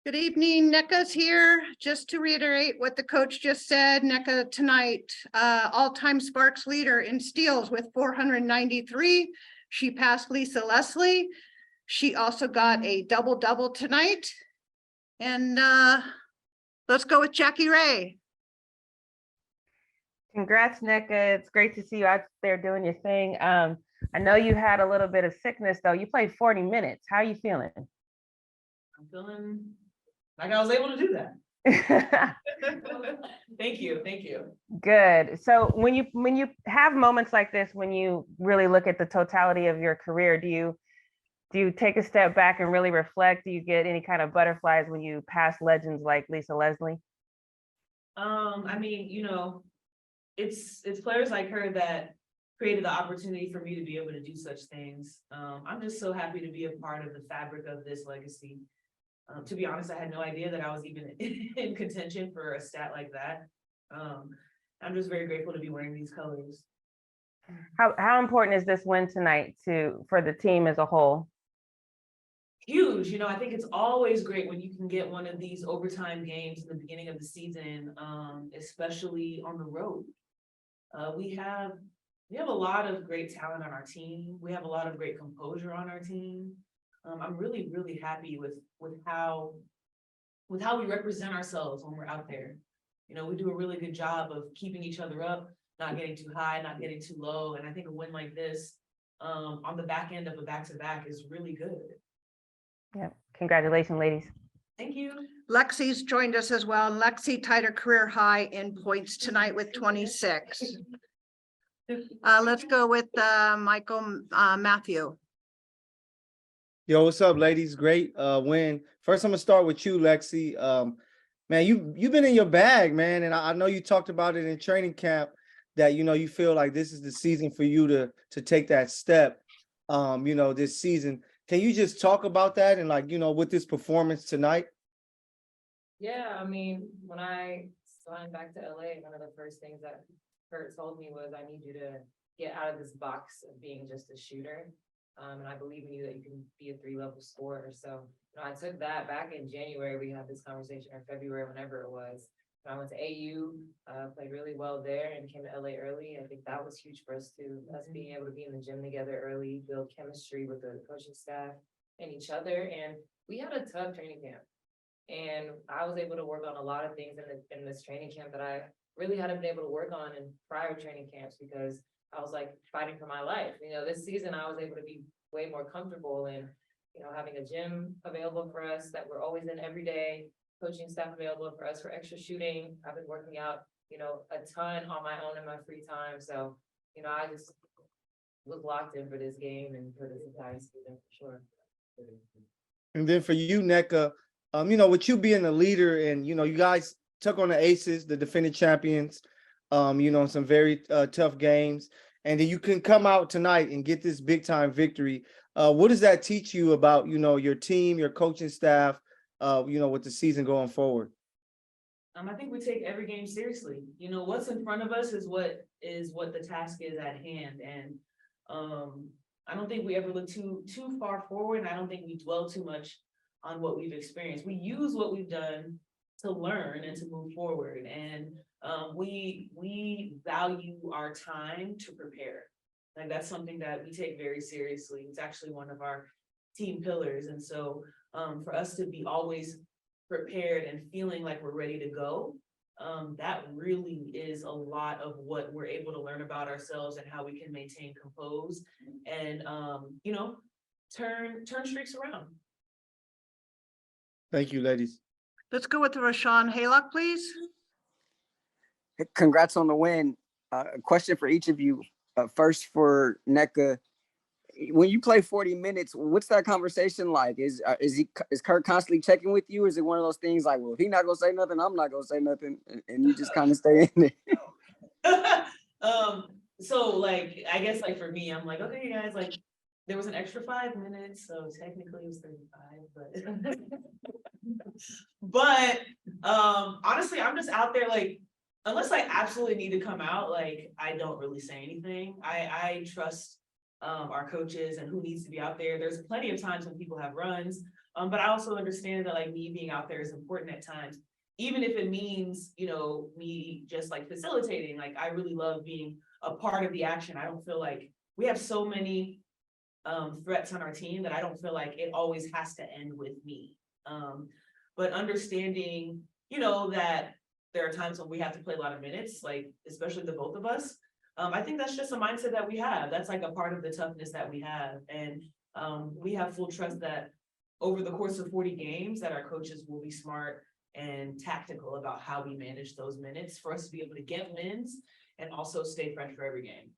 Good evening, Nneka's here. Just to reiterate what the coach just said, Nneka tonight, all-time Sparks leader in steals with 493. She passed Lisa Leslie. She also got a double-double tonight. And let's go with Jackie Ray. Congrats, Nneka. It's great to see you out there doing your thing. I know you had a little bit of sickness, though. You played 40 minutes. How are you feeling? I'm feeling like I was able to do that. Thank you. Good. So when you have moments like this, when you really look at the totality of your career, do you take a step back and really reflect? Do you get any kind of butterflies when you pass legends like Lisa Leslie? I mean, it's players like her that created the opportunity for me to be able to do such things. I'm just so happy to be a part of the fabric of this legacy. To be honest, I had no idea that I was even in contention for a stat like that. I'm just very grateful to be wearing these colors. How important is this win tonight for the team as a whole? Huge. I think it's always great when you can get one of these overtime games in the beginning of the season, especially on the road. We have a lot of great talent on our team. We have a lot of great composure on our team. I'm really, really happy with how we represent ourselves when we're out there. We do a really good job of keeping each other up, not getting too high, not getting too low. And I think a win like this on the back end of a back-to-back is really good. Yeah. Congratulations, ladies. Thank you. Lexie's joined us as well. Lexie tied her career high in points tonight with 26. Let's go with Michael Matthew. Yo, what's up, ladies? Great win. First, I'm gonna start with you, Lexie. Man, you've been in your bag, man, and I know you talked about it in training camp that you feel like this is the season for you to take that step. This season. Can you just talk about that and with this performance tonight? Yeah, I mean, when I signed back to LA, one of the first things that Kurt told me was, I need you to get out of this box of being just a shooter. And I believe in you that you can be a 3-level scorer. So I took that back in January. We had this conversation, or February, whenever it was. I went to AU, played really well there, and came to LA early. I think that was huge for us too. Us being able to be in the gym together early, build chemistry with the coaching staff and each other. And we had a tough training camp. And I was able to work on a lot of things in this training camp that I really hadn't been able to work on in prior training camps, because I was like fighting for my life. This season I was able to be way more comfortable in, having a gym available for us that we're always in every day, coaching staff available for us for extra shooting. I've been working out, a ton on my own in my free time. So, I just was locked in for this game and for this entire season for sure. And then for you, Nneka, with you being a leader and, you guys took on the Aces, the defending champions, in some very tough games. And then you can come out tonight and get this big time victory. What does that teach you about, your team, your coaching staff, with the season going forward? I think we take every game seriously. What's in front of us is what the task is at hand. And I don't think we ever look too far forward. And I don't think we dwell too much on what we've experienced. We use what we've done to learn and to move forward. And we value our time to prepare. Like, that's something that we take very seriously. It's actually one of our team pillars. And so for us to be always prepared and feeling like we're ready to go, that really is a lot of what we're able to learn about ourselves and how we can maintain composed and turn streaks around. Thank you, ladies. Let's go with Rashawn Haylock, please. Congrats on the win. A question for each of you. First for Nneka. When you play 40 minutes, what's that conversation like? Is Kurt constantly checking with you? Or is it one of those things like, well, if he's not gonna say nothing, I'm not gonna say nothing, and you just kind of stay in there? So I guess for me, I'm like, okay, guys, there was an extra 5 minutes, so technically it was 35, but honestly, I'm just out there unless I absolutely need to come out, I don't really say anything. I trust our coaches and who needs to be out there. There's plenty of times when people have runs But I also understand that like me being out there is important at times, even if it means, you know, me just like facilitating. Like I really love being a part of the action. I don't feel like we have so many threats on our team that I don't feel like it always has to end with me. But understanding, you know, that there are times when we have to play a lot of minutes, like especially the both of us. I think that's just a mindset that we have. That's like a part of the toughness that we have. And we have full trust that over the course of 40 games that our coaches will be smart and tactical about how we manage those minutes for us to be able to get wins and also stay fresh for every game.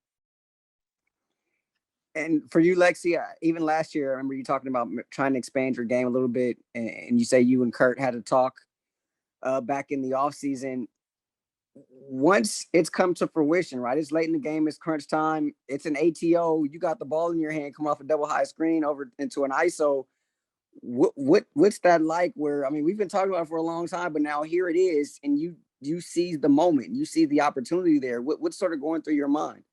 And for you, Lexie, even last year, I remember you talking about trying to expand your game a little bit, and you say you and Kurt had a talk back in the offseason. Once it's come to fruition, right? It's late in the game, it's crunch time, it's an ATO, you got the ball in your hand, come off a double high screen over into an ISO. What's that like? Where, I mean, we've been talking about it for a long time, but now here it is, and you see the moment, you see the opportunity there. What's sort of going through your mind?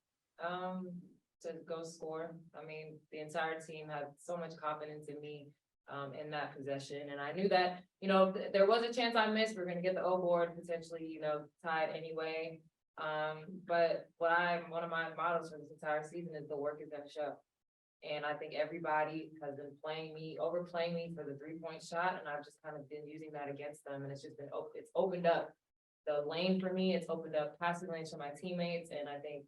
To go score. I mean, the entire team had so much confidence in me in that possession. And I knew that, you know, there was a chance I missed. We're going to get the O board, potentially, you know, tied anyway. But one of my mottos for this entire season is the work is going to show. And I think everybody has been overplaying me for the 3-point shot. And I've just kind of been using that against them. And it's just been, it's opened up the lane for me. It's opened up passing lanes for my teammates. And I think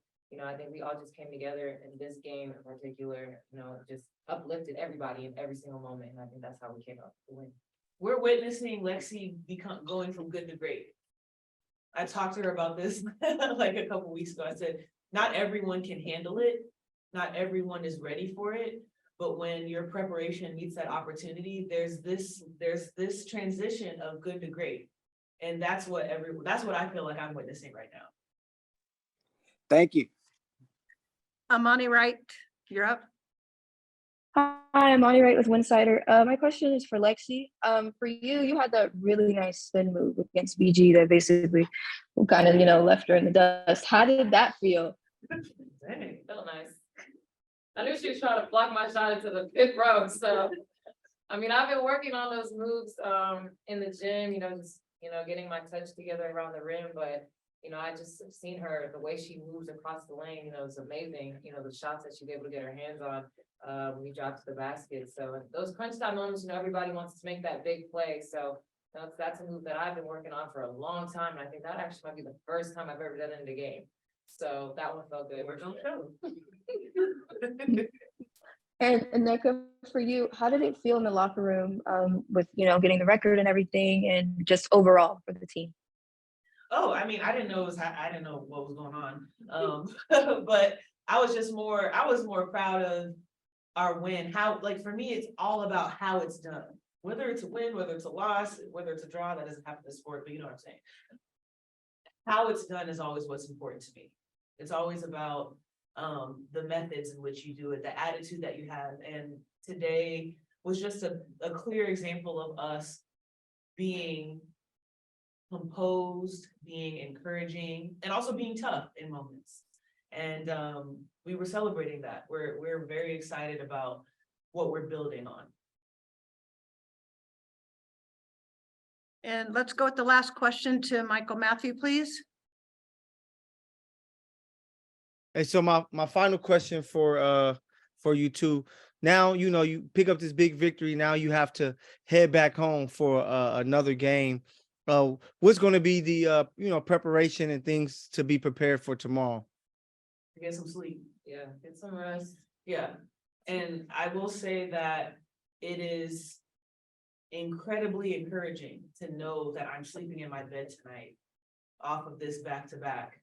we all just came together in this game in particular, you know, just uplifted everybody in every single moment. And I think that's how we came up to win. We're witnessing Lexie going from good to great. I talked to her about this like a couple weeks ago. I said, not everyone can handle it. Not everyone is ready for it. But when your preparation meets that opportunity, there's this transition of good to great. And that's what I feel like I'm witnessing right now. Thank you. Amani Wright, you're up. Hi, I'm Monty Wright with Winsider. My question is for Lexie. For you, you had that really nice spin move against BG that basically kind of, you know, left her in the dust. How did that feel? Dang. Felt nice. I knew she was trying to block my shot into the 5th row. So, I mean, I've been working on those moves in the gym, you know, just, you know, getting my touch together around the rim, but you know, I just have seen her, the way she moves across the lane, you know, it's amazing. You know, the shots that she's able to get her hands on when we drop to the basket. So those crunch time moments, you know, everybody wants to make that big play. So that's a move that I've been working on for a long time. And I think that actually might be the first time I've ever done it in a game. So that one felt good. We're gonna show. And Nneka, for you, how did it feel in the locker room with, you know, getting the record and everything and just overall for the team? Oh, I mean, I didn't know what was going on. But I was more proud of our win. How, like, for me, it's all about how it's done. Whether it's a win, whether it's a loss, whether it's a draw, that doesn't happen in sport, but you know what I'm saying. How it's done is always what's important to me. It's always about the methods in which you do it, the attitude that you have. And today was just a clear example of us being composed, being encouraging, and also being tough in moments. And we were celebrating that. We're very excited about what we're building on. And let's go with the last question to Michael Matthew, please. Hey, so my final question for you two. Now, you know, you pick up this big victory. Now you have to head back home for another game. What's going to be the you know, preparation and things to be prepared for tomorrow? Get some sleep. Yeah, get some rest. Yeah. And I will say that it is incredibly encouraging to know that I'm sleeping in my bed tonight off of this back-to-back.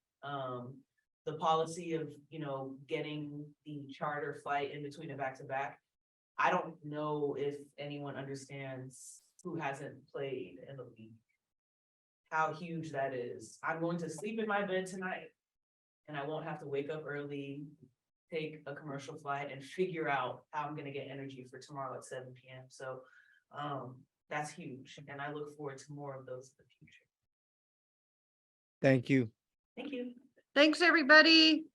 The policy of, you know, getting the charter flight in between a back-to-back. I don't know if anyone understands who hasn't played in the league, how huge that is. I'm going to sleep in my bed tonight and I won't have to wake up early, take a commercial flight and figure out how I'm going to get energy for tomorrow at 7 p.m. So that's huge. And I look forward to more of those in the future. Thank you. Thank you. Thanks, everybody.